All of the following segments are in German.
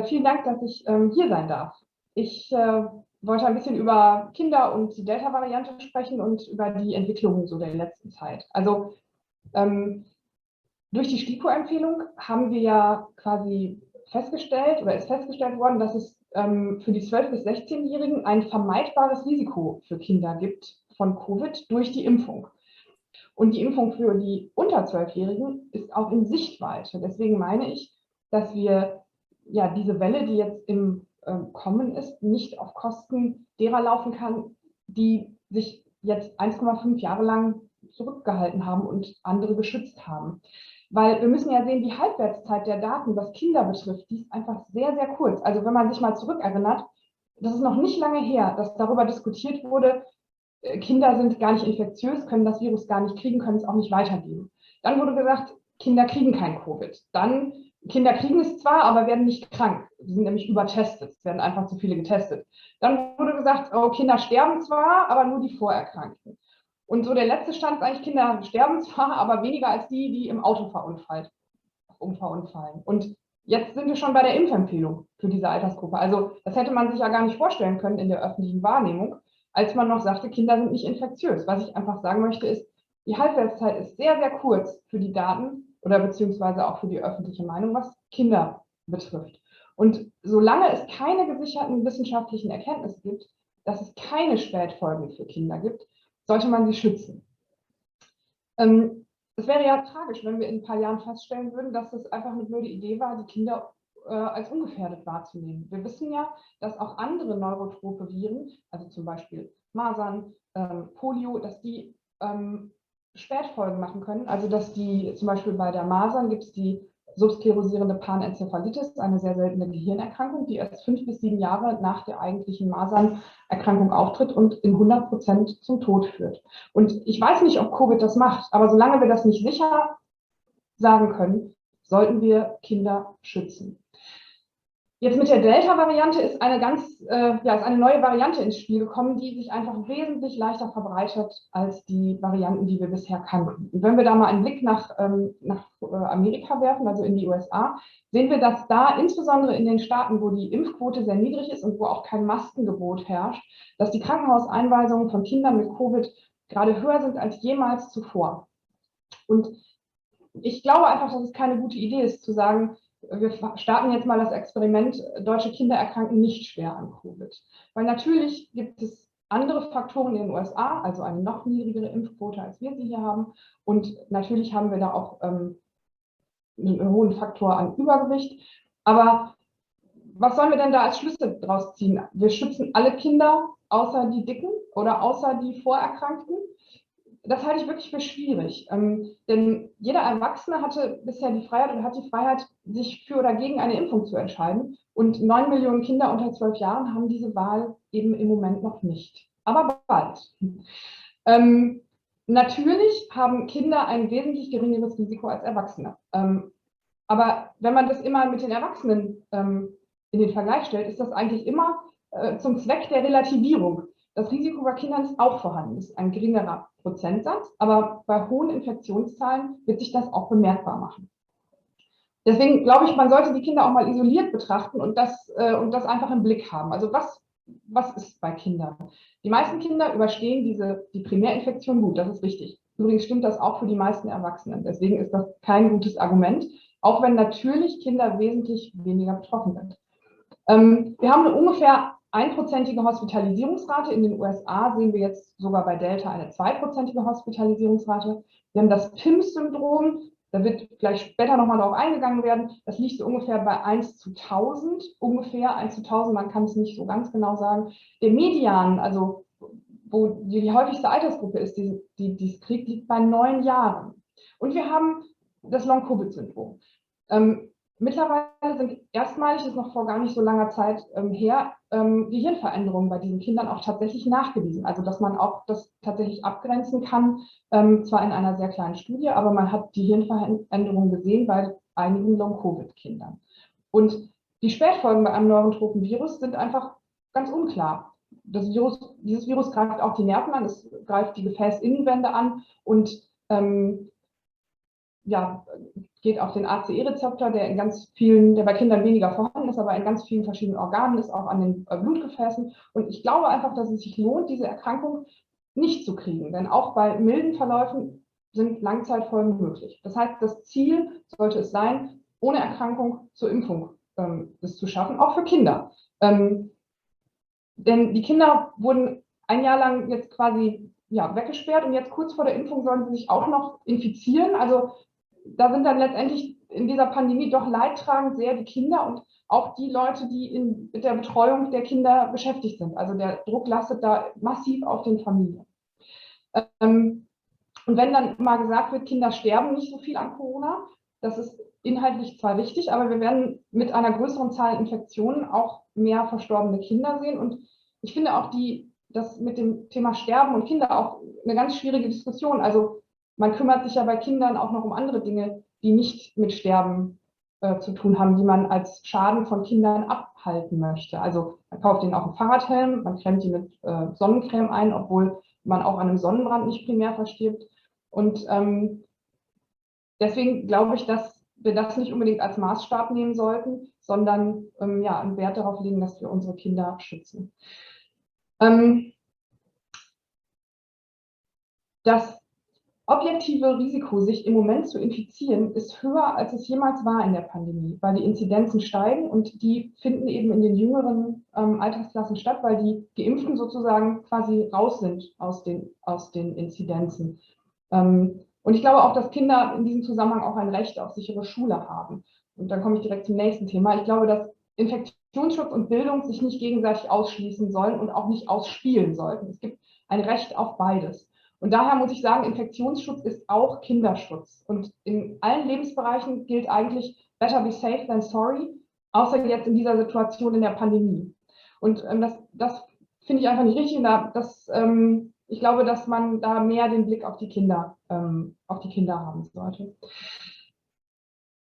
Vielen Dank, dass ich hier sein darf. Ich wollte ein bisschen über Kinder und die Delta-Variante sprechen und über die Entwicklungen so der letzten Zeit. Also durch die STIKO-Empfehlung haben wir ja quasi festgestellt oder ist festgestellt worden, dass es für die 12- bis 16-Jährigen ein vermeidbares Risiko für Kinder gibt von Covid durch die Impfung. Und die Impfung für die unter 12-Jährigen ist auch in Sichtweite. Deswegen meine ich, dass wir ja diese Welle, die jetzt im Kommen ist, nicht auf Kosten derer laufen kann, die sich jetzt 1,5 Jahre lang zurückgehalten haben und andere geschützt haben. Weil wir müssen ja sehen, die Halbwertszeit der Daten, was Kinder betrifft, die ist einfach sehr, sehr kurz. Also wenn man sich mal zurückerinnert, das ist noch nicht lange her, dass darüber diskutiert wurde, Kinder sind gar nicht infektiös, können das Virus gar nicht kriegen, können es auch nicht weitergeben. Dann wurde gesagt, Kinder kriegen kein Covid. Dann, Kinder kriegen es zwar, aber werden nicht krank. Sie sind nämlich übertestet. Es werden einfach zu viele getestet. Dann wurde gesagt, oh, Kinder sterben zwar, aber nur die Vorerkrankten. Und so der letzte Stand ist eigentlich, Kinder sterben zwar, aber weniger als die, die im Auto verunfallen. Und jetzt sind wir schon bei der Impfempfehlung für diese Altersgruppe. Also das hätte man sich ja gar nicht vorstellen können in der öffentlichen Wahrnehmung, als man noch sagte, Kinder sind nicht infektiös. Was ich einfach sagen möchte, ist, die Halbwertszeit ist sehr, sehr kurz für die Daten oder beziehungsweise auch für die öffentliche Meinung, was Kinder betrifft. Und solange es keine gesicherten wissenschaftlichen Erkenntnisse gibt, dass es keine Spätfolgen für Kinder gibt, sollte man sie schützen. Es wäre ja tragisch, wenn wir in ein paar Jahren feststellen würden, dass es einfach eine blöde Idee war, die Kinder als ungefährdet wahrzunehmen. Wir wissen ja, dass auch andere neurotrope Viren, also zum Beispiel Masern, Polio, dass die Spätfolgen machen können. Also dass die zum Beispiel bei der Masern gibt es die subsklerosierende Panenzephalitis, eine sehr seltene Gehirnerkrankung, die erst 5 bis 7 Jahre nach der eigentlichen Masernerkrankung auftritt und in 100% zum Tod führt. Und ich weiß nicht, ob Covid das macht, aber solange wir das nicht sicher sagen können, sollten wir Kinder schützen. Jetzt mit der Delta-Variante ist eine ist eine neue Variante ins Spiel gekommen, die sich einfach wesentlich leichter verbreitet als die Varianten, die wir bisher kannten. Und wenn wir da mal einen Blick nach Amerika werfen, also in die USA, sehen wir, dass da insbesondere in den Staaten, wo die Impfquote sehr niedrig ist und wo auch kein Maskengebot herrscht, dass die Krankenhauseinweisungen von Kindern mit Covid gerade höher sind als jemals zuvor. Und ich glaube einfach, dass es keine gute Idee ist, zu sagen, wir starten jetzt mal das Experiment, deutsche Kinder erkranken nicht schwer an Covid. Weil natürlich gibt es andere Faktoren in den USA, also eine noch niedrigere Impfquote, als wir sie hier haben. Und natürlich haben wir da auch einen hohen Faktor an Übergewicht. Aber was sollen wir denn da als Schlüsse draus ziehen? Wir schützen alle Kinder, außer die Dicken oder außer die Vorerkrankten. Das halte ich wirklich für schwierig, denn jeder Erwachsene hatte bisher die Freiheit oder hat die Freiheit, sich für oder gegen eine Impfung zu entscheiden. Und 9 Millionen Kinder unter 12 Jahren haben diese Wahl eben im Moment noch nicht. Aber bald. Natürlich haben Kinder ein wesentlich geringeres Risiko als Erwachsene. Aber wenn man das immer mit den Erwachsenen in den Vergleich stellt, ist das eigentlich immer zum Zweck der Relativierung. Das Risiko bei Kindern ist auch vorhanden, ist ein geringerer Prozentsatz, aber bei hohen Infektionszahlen wird sich das auch bemerkbar machen. Deswegen glaube ich, man sollte die Kinder auch mal isoliert betrachten und das einfach im Blick haben. Also was ist bei Kindern? Die meisten Kinder überstehen die Primärinfektion gut, das ist richtig. Übrigens stimmt das auch für die meisten Erwachsenen. Deswegen ist das kein gutes Argument, auch wenn natürlich Kinder wesentlich weniger betroffen sind. Wir haben eine ungefähr 1%ige Hospitalisierungsrate. In den USA sehen wir jetzt sogar bei Delta eine 2%ige Hospitalisierungsrate. Wir haben das PIMS-Syndrom, da wird gleich später nochmal darauf eingegangen werden. Das liegt so ungefähr bei 1 zu 1000, ungefähr 1 zu 1000, man kann es nicht so ganz genau sagen. Der Median, also wo die häufigste Altersgruppe ist, die es kriegt, liegt bei 9 Jahren. Und wir haben das Long-Covid-Syndrom. Mittlerweile sind erstmalig, ist noch vor gar nicht so langer Zeit her, Gehirnveränderungen bei diesen Kindern auch tatsächlich nachgewiesen. Also dass man auch das tatsächlich abgrenzen kann, zwar in einer sehr kleinen Studie, aber man hat die Hirnveränderungen gesehen bei einigen Long-Covid-Kindern. Und die Spätfolgen bei einem neurotropen Virus sind einfach ganz unklar. Dieses Virus greift auch die Nerven an, es greift die Gefäßinnenwände an und geht auf den ACE-Rezeptor, der bei Kindern weniger vorhanden ist, aber in ganz vielen verschiedenen Organen ist, auch an den Blutgefäßen. Und ich glaube einfach, dass es sich lohnt, diese Erkrankung nicht zu kriegen. Denn auch bei milden Verläufen sind Langzeitfolgen möglich. Das heißt, das Ziel sollte es sein, ohne Erkrankung zur Impfung das zu schaffen, auch für Kinder. Denn die Kinder wurden ein Jahr lang jetzt quasi weggesperrt und jetzt kurz vor der Impfung sollen sie sich auch noch infizieren. Also da sind dann letztendlich in dieser Pandemie doch leidtragend sehr die Kinder und auch die Leute, die mit der Betreuung der Kinder beschäftigt sind. Also der Druck lastet da massiv auf den Familien. Und wenn dann mal gesagt wird, Kinder sterben nicht so viel an Corona, das ist inhaltlich zwar richtig, aber wir werden mit einer größeren Zahl Infektionen auch mehr verstorbene Kinder sehen. Und ich finde auch das mit dem Thema Sterben und Kinder auch eine ganz schwierige Diskussion. Also man kümmert sich ja bei Kindern auch noch um andere Dinge, die nicht mit Sterben zu tun haben, die man als Schaden von Kindern abhalten möchte. Also man kauft ihnen auch einen Fahrradhelm, man cremt die mit Sonnencreme ein, obwohl man auch an einem Sonnenbrand nicht primär verstirbt. Und deswegen glaube ich, dass wir das nicht unbedingt als Maßstab nehmen sollten, sondern einen Wert darauf legen, dass wir unsere Kinder schützen. Das objektive Risiko, sich im Moment zu infizieren, ist höher, als es jemals war in der Pandemie, weil die Inzidenzen steigen und die finden eben in den jüngeren Altersklassen statt, weil die Geimpften sozusagen quasi raus sind aus den Inzidenzen. Und ich glaube auch, dass Kinder in diesem Zusammenhang auch ein Recht auf sichere Schule haben. Und dann komme ich direkt zum nächsten Thema. Ich glaube, dass Infektionsschutz und Bildung sich nicht gegenseitig ausschließen sollen und auch nicht ausspielen sollten. Es gibt ein Recht auf beides. Und daher muss ich sagen, Infektionsschutz ist auch Kinderschutz. Und in allen Lebensbereichen gilt eigentlich better be safe than sorry, außer jetzt in dieser Situation in der Pandemie. Und das finde ich einfach nicht richtig. Ich glaube, dass man da mehr den Blick auf die Kinder haben sollte.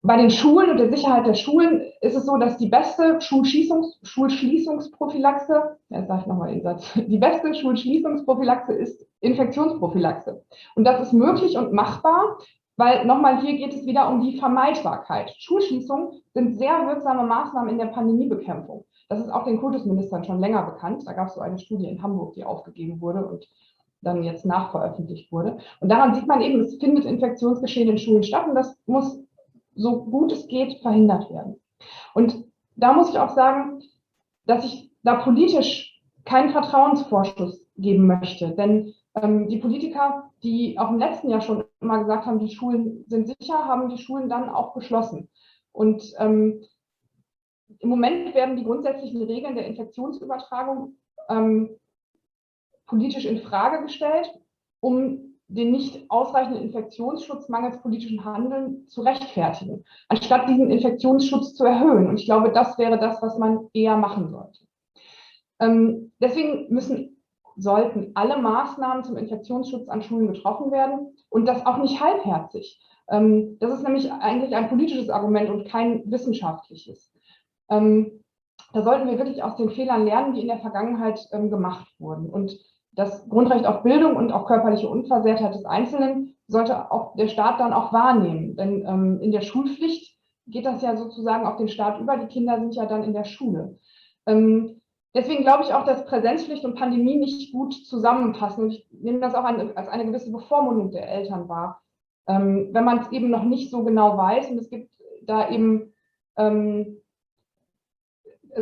Bei den Schulen und der Sicherheit der Schulen ist es so, dass die beste Schulschließungsprophylaxe, jetzt sage ich nochmal den Satz, die beste Schulschließungsprophylaxe ist Infektionsprophylaxe. Und das ist möglich und machbar, weil nochmal hier geht es wieder um die Vermeidbarkeit. Schulschließungen sind sehr wirksame Maßnahmen in der Pandemiebekämpfung. Das ist auch den Kultusministern schon länger bekannt. Da gab es so eine Studie in Hamburg, die aufgegeben wurde und dann jetzt nachveröffentlicht wurde. Und daran sieht man eben, es findet Infektionsgeschehen in Schulen statt und das muss so gut es geht verhindert werden. Und da muss ich auch sagen, dass ich da politisch keinen Vertrauensvorschuss geben möchte. Denn die Politiker, die auch im letzten Jahr schon immer gesagt haben, die Schulen sind sicher, haben die Schulen dann auch geschlossen. Und im Moment werden die grundsätzlichen Regeln der Infektionsübertragung politisch in Frage gestellt, um den nicht ausreichenden Infektionsschutz mangels politischen Handeln zu rechtfertigen, anstatt diesen Infektionsschutz zu erhöhen. Und ich glaube, das wäre das, was man eher machen sollte. Deswegen sollten alle Maßnahmen zum Infektionsschutz an Schulen getroffen werden und das auch nicht halbherzig. Das ist nämlich eigentlich ein politisches Argument und kein wissenschaftliches. Da sollten wir wirklich aus den Fehlern lernen, die in der Vergangenheit gemacht wurden. Und das Grundrecht auf Bildung und auf körperliche Unversehrtheit des Einzelnen sollte auch der Staat dann auch wahrnehmen. Denn in der Schulpflicht geht das ja sozusagen auf den Staat über. Die Kinder sind ja dann in der Schule. Deswegen glaube ich auch, dass Präsenzpflicht und Pandemie nicht gut zusammenpassen. Und ich nehme das auch als eine gewisse Bevormundung der Eltern wahr. Wenn man es eben noch nicht so genau weiß. Und es gibt da eben, also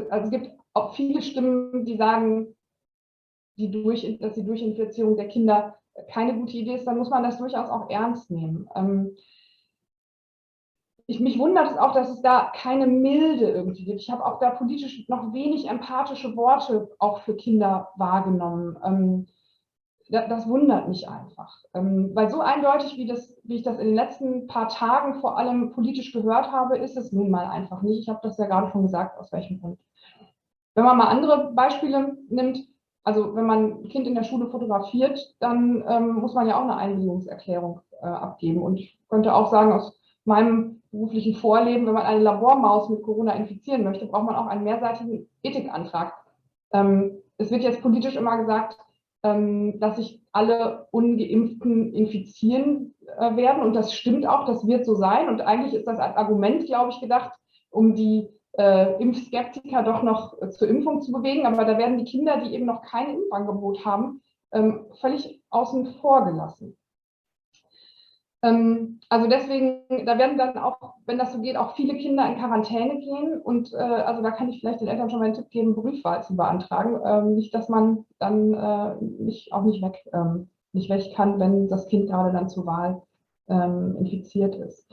es gibt auch viele Stimmen, die sagen, dass die Durchinfizierung der Kinder keine gute Idee ist, dann muss man das durchaus auch ernst nehmen. Mich wundert es auch, dass es da keine Milde irgendwie gibt. Ich habe auch da politisch noch wenig empathische Worte auch für Kinder wahrgenommen. Das wundert mich einfach. Weil so eindeutig, wie ich das in den letzten paar Tagen vor allem politisch gehört habe, ist es nun mal einfach nicht. Ich habe das ja gerade schon gesagt, aus welchem Grund. Wenn man mal andere Beispiele nimmt, also wenn man ein Kind in der Schule fotografiert, dann muss man ja auch eine Einwilligungserklärung abgeben. Und ich könnte auch sagen, aus meinem beruflichen Vorleben, wenn man eine Labormaus mit Corona infizieren möchte, braucht man auch einen mehrseitigen Ethikantrag. Es wird jetzt politisch immer gesagt, dass sich alle Ungeimpften infizieren werden. Und das stimmt auch, das wird so sein. Und eigentlich ist das als Argument, glaube ich, gedacht, um die Impfskeptiker doch noch zur Impfung zu bewegen. Aber da werden die Kinder, die eben noch kein Impfangebot haben, völlig außen vor gelassen. Also deswegen, da werden dann auch, wenn das so geht, auch viele Kinder in Quarantäne gehen. Und also da kann ich vielleicht den Eltern schon mal einen Tipp geben, Briefwahl zu beantragen. Nicht, dass man dann nicht weg kann, wenn das Kind gerade dann zur Wahl infiziert ist.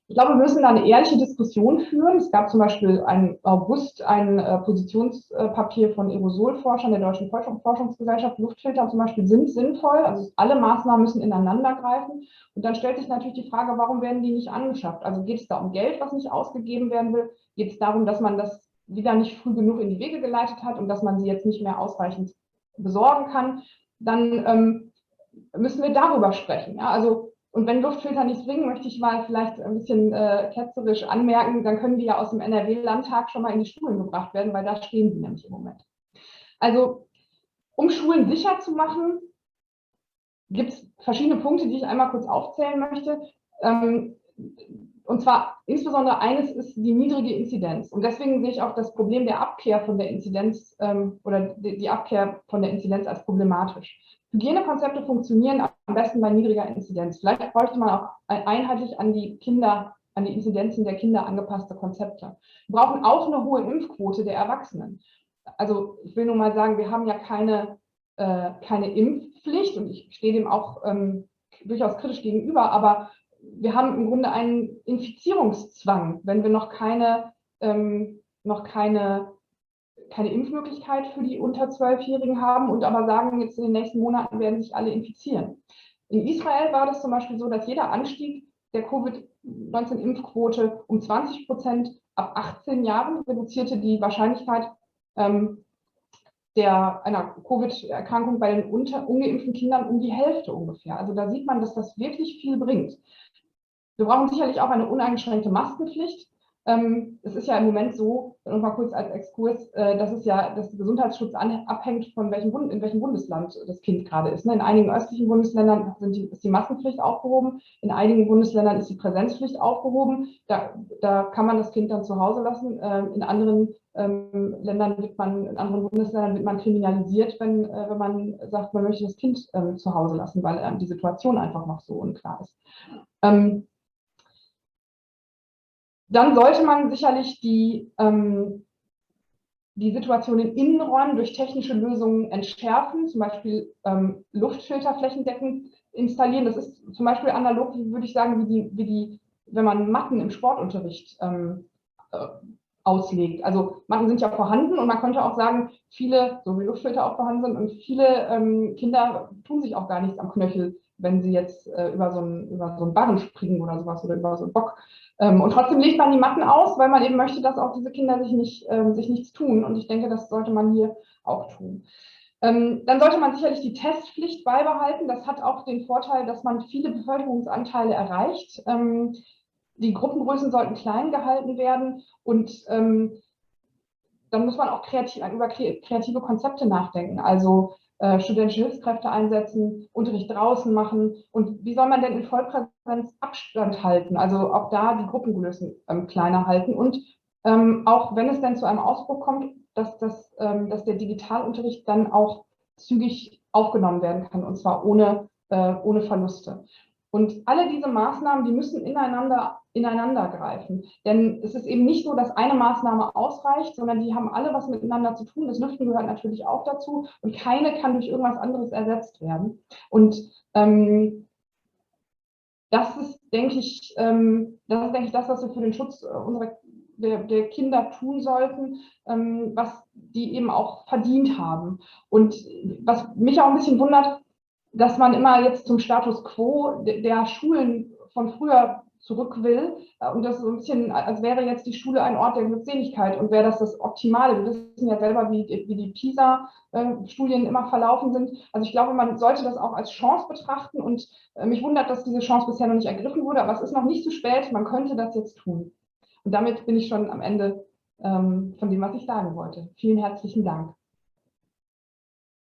Ich glaube, wir müssen da eine ehrliche Diskussion führen. Es gab zum Beispiel im August ein Positionspapier von Aerosolforschern der Deutschen Forschungsgesellschaft. Luftfilter zum Beispiel sind sinnvoll, also alle Maßnahmen müssen ineinander greifen. Und dann stellt sich natürlich die Frage, warum werden die nicht angeschafft? Also geht es da um Geld, was nicht ausgegeben werden will? Geht es darum, dass man das wieder nicht früh genug in die Wege geleitet hat und dass man sie jetzt nicht mehr ausreichend besorgen kann? Dann müssen wir darüber sprechen. Ja? Also und wenn Luftfilter nichts bringen, möchte ich mal vielleicht ein bisschen ketzerisch anmerken, dann können die ja aus dem NRW-Landtag schon mal in die Schulen gebracht werden, weil da stehen sie nämlich im Moment. Also, um Schulen sicher zu machen, gibt es verschiedene Punkte, die ich einmal kurz aufzählen möchte. Und zwar insbesondere eines ist die niedrige Inzidenz. Und deswegen sehe ich auch das Problem der Abkehr von der Inzidenz oder die Abkehr von der Inzidenz als problematisch. Hygienekonzepte funktionieren am besten bei niedriger Inzidenz. Vielleicht bräuchte man auch einheitlich an die Inzidenzen der Kinder angepasste Konzepte. Wir brauchen auch eine hohe Impfquote der Erwachsenen. Also ich will nur mal sagen, wir haben ja keine Impfpflicht und ich stehe dem auch durchaus kritisch gegenüber, aber wir haben im Grunde einen Infizierungszwang, wenn wir noch keine Impfmöglichkeit für die unter 12-Jährigen haben und aber sagen, jetzt in den nächsten Monaten werden sich alle infizieren. In Israel war das zum Beispiel so, dass jeder Anstieg der Covid-19-Impfquote um 20% ab 18 Jahren reduzierte die Wahrscheinlichkeit einer Covid-Erkrankung bei den ungeimpften Kindern um die Hälfte ungefähr. Also da sieht man, dass das wirklich viel bringt. Wir brauchen sicherlich auch eine uneingeschränkte Maskenpflicht. Es ist ja im Moment so, noch mal kurz als Exkurs, dass der Gesundheitsschutz abhängt von in welchem Bundesland das Kind gerade ist. In einigen östlichen Bundesländern ist die Maskenpflicht aufgehoben, in einigen Bundesländern ist die Präsenzpflicht aufgehoben. Da kann man das Kind dann zu Hause lassen. In anderen Bundesländern wird man kriminalisiert, wenn man sagt, man möchte das Kind zu Hause lassen, weil die Situation einfach noch so unklar ist. Dann sollte man sicherlich die Situation in Innenräumen durch technische Lösungen entschärfen, zum Beispiel Luftfilter flächendeckend installieren. Das ist zum Beispiel analog, würde ich sagen, wenn man Matten im Sportunterricht auslegt. Also Matten sind ja vorhanden und man könnte auch sagen, so wie Luftfilter auch vorhanden sind und viele Kinder tun sich auch gar nichts am Knöchel, wenn sie jetzt über so einen Barren springen oder sowas oder über so einen Bock. Und trotzdem legt man die Matten aus, weil man eben möchte, dass auch diese Kinder sich nichts tun. Und ich denke, das sollte man hier auch tun. Dann sollte man sicherlich die Testpflicht beibehalten. Das hat auch den Vorteil, dass man viele Bevölkerungsanteile erreicht. Die Gruppengrößen sollten klein gehalten werden und dann muss man auch über kreative Konzepte nachdenken. Also studentische Hilfskräfte einsetzen, Unterricht draußen machen und wie soll man denn in Vollpräsenz Abstand halten? Also auch da die Gruppengrößen kleiner halten und auch wenn es dann zu einem Ausbruch kommt, dass der Digitalunterricht dann auch zügig aufgenommen werden kann und zwar ohne Verluste. Und alle diese Maßnahmen, die müssen ineinander greifen. Denn es ist eben nicht so, dass eine Maßnahme ausreicht, sondern die haben alle was miteinander zu tun. Das Lüften gehört natürlich auch dazu und keine kann durch irgendwas anderes ersetzt werden. Und das ist, denke ich, das, was wir für den Schutz der Kinder tun sollten, was die eben auch verdient haben. Und was mich auch ein bisschen wundert, dass man immer jetzt zum Status quo der Schulen von früher zurück will und das so ein bisschen, als wäre jetzt die Schule ein Ort der Glückseligkeit und wäre das Optimale. Wir wissen ja selber, wie die PISA-Studien immer verlaufen sind. Also ich glaube, man sollte das auch als Chance betrachten und mich wundert, dass diese Chance bisher noch nicht ergriffen wurde, aber es ist noch nicht zu spät, man könnte das jetzt tun. Und damit bin ich schon am Ende von dem, was ich sagen wollte. Vielen herzlichen Dank.